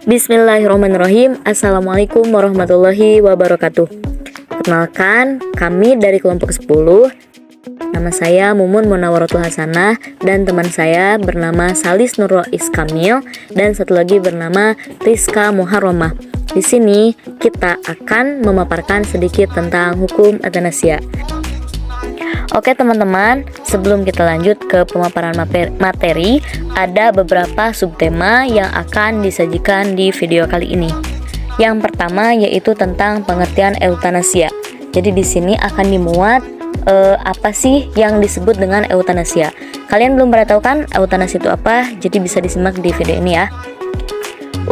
Bismillahirrahmanirrahim. Assalamualaikum warahmatullahi wabarakatuh. Perkenalkan, kami dari kelompok 10. Nama saya Mumun Munawwaratul Hasanah dan teman saya bernama Salis Nurrois Kamil dan satu lagi bernama Rizka Muharramah. Di sini kita akan memaparkan sedikit tentang hukum euthanasia. Oke teman-teman, sebelum kita lanjut ke pemaparan materi, ada beberapa subtema yang akan disajikan di video kali ini. Yang pertama yaitu tentang pengertian euthanasia. Jadi di sini akan dimuat apa sih yang disebut dengan euthanasia. Kalian belum pernah tahu kan euthanasia itu apa? Jadi bisa disimak di video ini ya.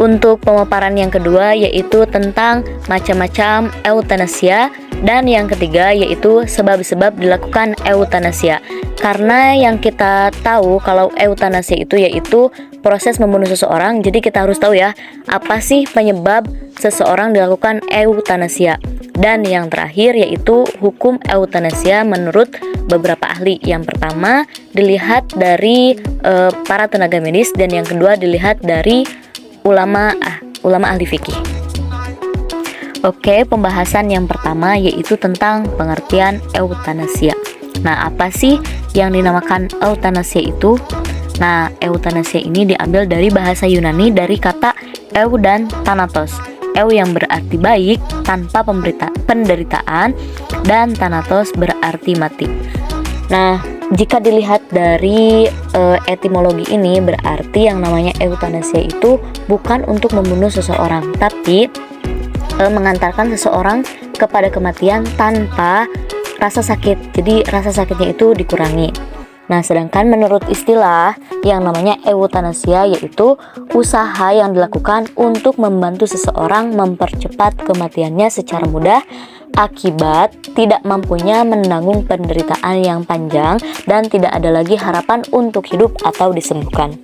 Untuk pemaparan yang kedua yaitu tentang macam-macam euthanasia. Dan yang ketiga yaitu sebab-sebab dilakukan euthanasia. Karena yang kita tahu kalau euthanasia itu yaitu proses membunuh seseorang, jadi kita harus tahu ya, apa sih penyebab seseorang dilakukan euthanasia. Dan yang terakhir yaitu hukum euthanasia menurut beberapa ahli. Yang pertama dilihat dari para tenaga medis dan yang kedua dilihat dari ulama ahli fikih. Oke, pembahasan yang pertama yaitu tentang pengertian euthanasia. Nah, apa sih yang dinamakan euthanasia itu? Nah, euthanasia ini diambil dari bahasa Yunani dari kata eu dan thanatos. Eu yang berarti baik tanpa penderitaan dan thanatos berarti mati. Nah, jika dilihat dari etimologi ini berarti yang namanya euthanasia itu bukan untuk membunuh seseorang, tapi mengantarkan seseorang kepada kematian tanpa rasa sakit. Jadi rasa sakitnya itu dikurangi. Nah, sedangkan menurut istilah yang namanya euthanasia yaitu usaha yang dilakukan untuk membantu seseorang mempercepat kematiannya secara mudah akibat tidak mampunya menanggung penderitaan yang panjang dan tidak ada lagi harapan untuk hidup atau disembuhkan.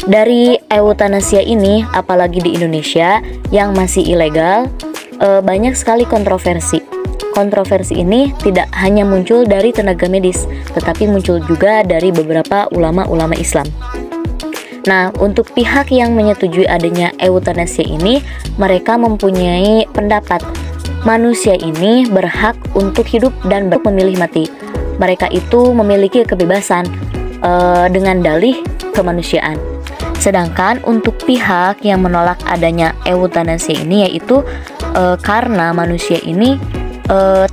Dari euthanasia ini, apalagi di Indonesia yang masih ilegal, banyak sekali kontroversi. Kontroversi ini tidak hanya muncul dari tenaga medis, tetapi muncul juga dari beberapa ulama-ulama Islam. Nah, untuk pihak yang menyetujui adanya euthanasia ini, mereka mempunyai pendapat manusia ini berhak untuk hidup dan berhak memilih mati. Mereka itu memiliki kebebasan dengan dalih kemanusiaan. Sedangkan untuk pihak yang menolak adanya euthanasia ini yaitu karena manusia ini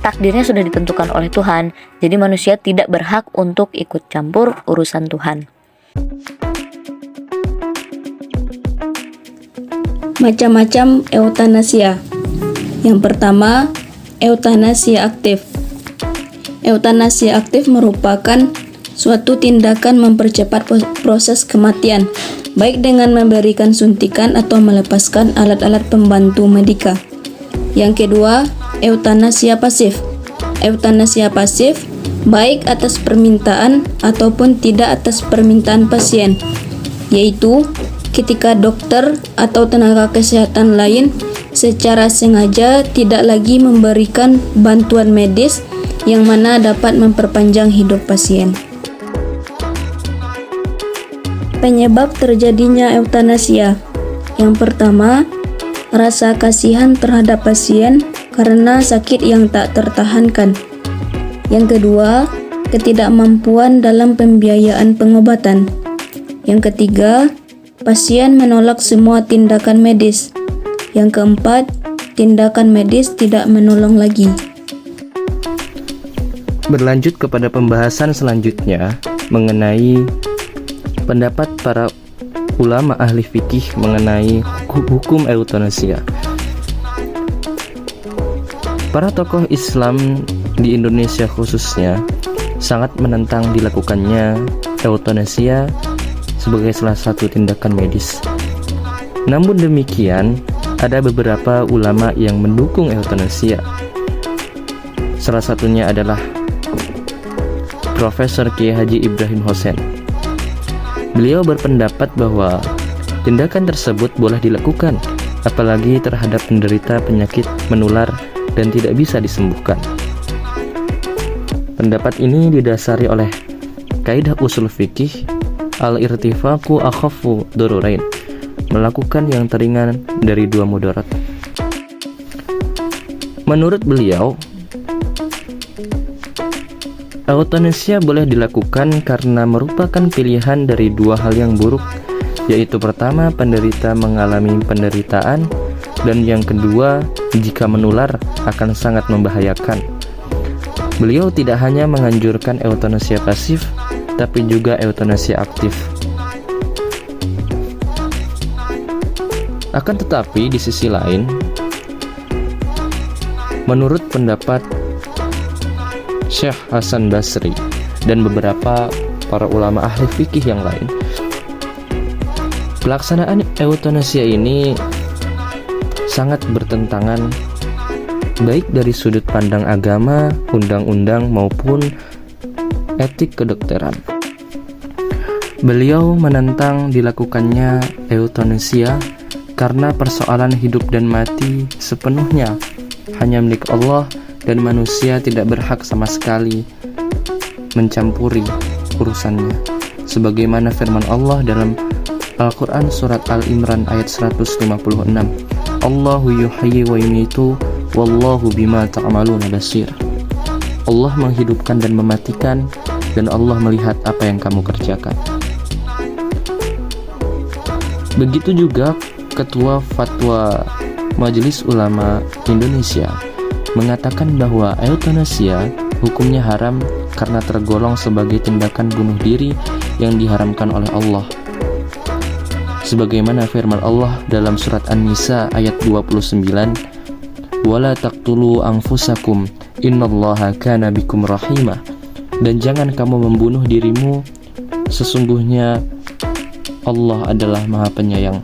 takdirnya sudah ditentukan oleh Tuhan, jadi manusia tidak berhak untuk ikut campur urusan Tuhan. Macam-macam euthanasia. Yang pertama, euthanasia aktif. Euthanasia aktif merupakan suatu tindakan mempercepat proses kematian, baik dengan memberikan suntikan atau melepaskan alat-alat pembantu medika. Yang kedua, euthanasia pasif. Euthanasia pasif baik atas permintaan ataupun tidak atas permintaan pasien, yaitu ketika dokter atau tenaga kesehatan lain secara sengaja tidak lagi memberikan bantuan medis yang mana dapat memperpanjang hidup pasien. Penyebab terjadinya euthanasia. Yang pertama, rasa kasihan terhadap pasien karena sakit yang tak tertahankan. Yang kedua, ketidakmampuan dalam pembiayaan pengobatan. Yang ketiga, pasien menolak semua tindakan medis. Yang keempat, tindakan medis tidak menolong lagi. Berlanjut kepada pembahasan selanjutnya mengenai pendapat para ulama ahli fikih mengenai hukum euthanasia. Para tokoh Islam di Indonesia khususnya sangat menentang dilakukannya euthanasia sebagai salah satu tindakan medis. Namun demikian, ada beberapa ulama yang mendukung euthanasia. Salah satunya adalah Profesor Kiai Haji Ibrahim Hussein. Beliau berpendapat bahwa tindakan tersebut boleh dilakukan, apalagi terhadap penderita penyakit menular dan tidak bisa disembuhkan. Pendapat ini didasari oleh kaidah usul fikih al-irtifaqu akhafu dararain. melakukan yang teringan dari dua mudarat. Menurut beliau, euthanasia boleh dilakukan karena merupakan pilihan dari dua hal yang buruk, yaitu pertama, penderita mengalami penderitaan, dan yang kedua, jika menular akan sangat membahayakan. Beliau tidak hanya menganjurkan euthanasia pasif, tapi juga euthanasia aktif. Akan tetapi di sisi lain, menurut pendapat Syekh Hasan Basri dan beberapa para ulama ahli fikih yang lain, pelaksanaan euthanasia ini sangat bertentangan baik dari sudut pandang agama, undang-undang maupun etik kedokteran. Beliau menentang dilakukannya euthanasia karena persoalan hidup dan mati sepenuhnya hanya milik Allah dan manusia tidak berhak sama sekali mencampuri urusannya. Sebagaimana firman Allah dalam Al-Quran surat Al-Imran ayat 156, Allahu yuhyi wa yumitu wallahu bima ta'maluna basir. Allah menghidupkan dan mematikan, dan Allah melihat apa yang kamu kerjakan. Begitu juga Ketua Fatwa Majelis Ulama Indonesia mengatakan bahwa euthanasia hukumnya haram karena tergolong sebagai tindakan bunuh diri yang diharamkan oleh Allah. Sebagaimana firman Allah dalam surat An-Nisa ayat 29, wala taqtulu anfusakum innallaha kana bikum rahimah, dan jangan kamu membunuh dirimu, sesungguhnya Allah adalah Maha Penyayang.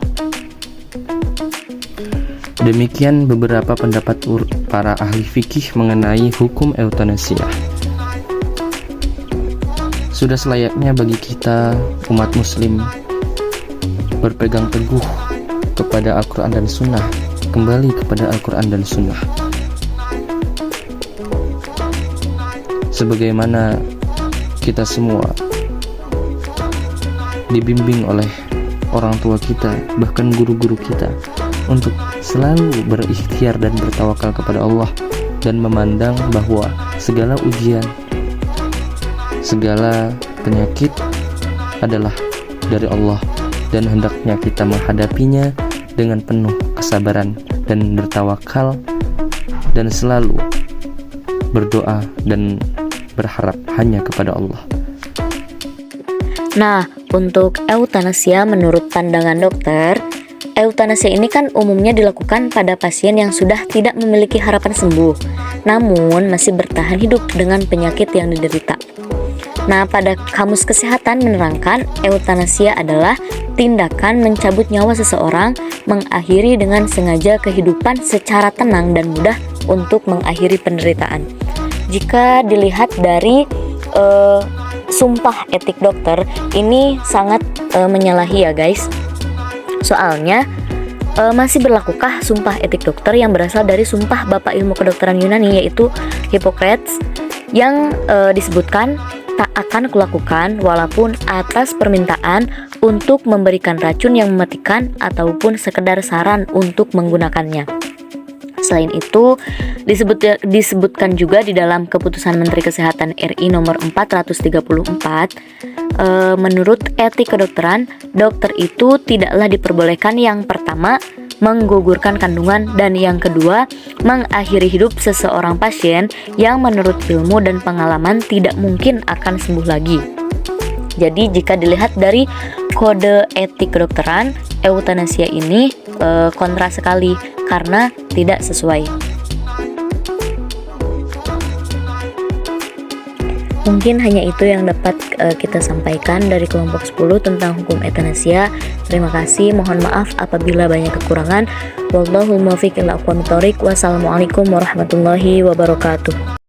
Demikian beberapa pendapat para ahli fikih mengenai hukum euthanasia. Sudah selayaknya bagi kita umat muslim berpegang teguh kepada Al-Quran dan Sunnah, kembali kepada Al-Quran dan Sunnah. Sebagaimana kita semua dibimbing oleh orang tua kita, bahkan guru-guru kita, untuk selalu berikhtiar dan bertawakal kepada Allah, dan memandang bahwa segala ujian, segala penyakit adalah dari Allah, dan hendaknya kita menghadapinya dengan penuh kesabaran dan bertawakal, dan selalu berdoa dan berharap hanya kepada Allah. Nah, untuk euthanasia menurut pandangan dokter, euthanasia ini kan umumnya dilakukan pada pasien yang sudah tidak memiliki harapan sembuh, namun masih bertahan hidup dengan penyakit yang diderita. Nah, pada Kamus Kesehatan menerangkan euthanasia adalah tindakan mencabut nyawa seseorang, mengakhiri dengan sengaja kehidupan secara tenang dan mudah untuk mengakhiri penderitaan. Jika dilihat dari sumpah etik dokter, ini sangat menyalahi ya guys. Soalnya masih berlakukah sumpah etik dokter yang berasal dari sumpah Bapak Ilmu Kedokteran Yunani, yaitu Hippocrates, yang disebutkan tak akan kulakukan walaupun atas permintaan untuk memberikan racun yang mematikan ataupun sekedar saran untuk menggunakannya. Selain itu, disebutkan juga di dalam Keputusan Menteri Kesehatan RI nomor 434, menurut etik kedokteran, dokter itu tidaklah diperbolehkan yang pertama menggugurkan kandungan, dan yang kedua mengakhiri hidup seseorang pasien yang menurut ilmu dan pengalaman tidak mungkin akan sembuh lagi. Jadi jika dilihat dari kode etik kedokteran, euthanasia ini kontra sekali karena tidak sesuai. Mungkin hanya itu yang dapat kita sampaikan dari kelompok 10 tentang hukum euthanasia. Terima kasih, mohon maaf apabila banyak kekurangan. Wallahul muwaffiq ila aqwamit thoriq. Wassalamualaikum warahmatullahi wabarakatuh.